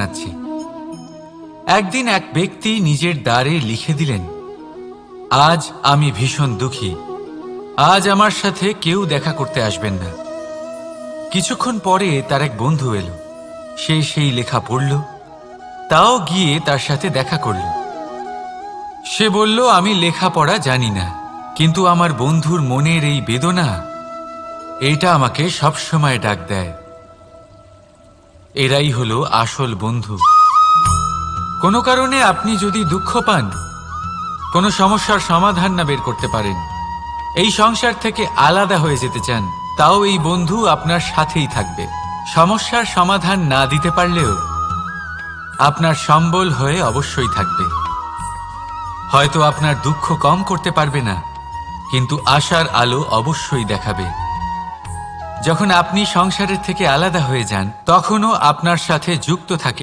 জানাচ্ছি। একদিন এক ব্যক্তি নিজের দ্বারে লিখে দিলেন, আজ আমি ভীষণ দুঃখী, আজ আমার সাথে কেউ দেখা করতে আসবেন না। কিছুক্ষণ পরে তার এক বন্ধু এলো, সে সেই লেখা পড়ল, তাও গিয়ে তার সাথে দেখা করল। সে বলল, আমি লেখাপড়া জানি না, কিন্তু আমার বন্ধুর মনের এই বেদনা, এটা আমাকে সবসময় ডাক দেয়। এরাই হলো আসল বন্ধু। কোনো কারণে আপনি যদি দুঃখ পান, কোনো সমস্যার সমাধান না বের করতে পারেন, এই সংসার থেকে আলাদা হয়ে যেতে চান, তাও এই বন্ধু আপনার সাথেই থাকবে। সমস্যার সমাধান না দিতে পারলেও আপনার সম্বল হয়ে অবশ্যই থাকবে। হয়তো আপনার দুঃখ কম করতে পারবে না, কিন্তু আশার আলো অবশ্যই দেখাবে। যখন আপনি সংসারের থেকে আলাদা হয়ে যান, তখনও আপনার সাথে যুক্ত থাকে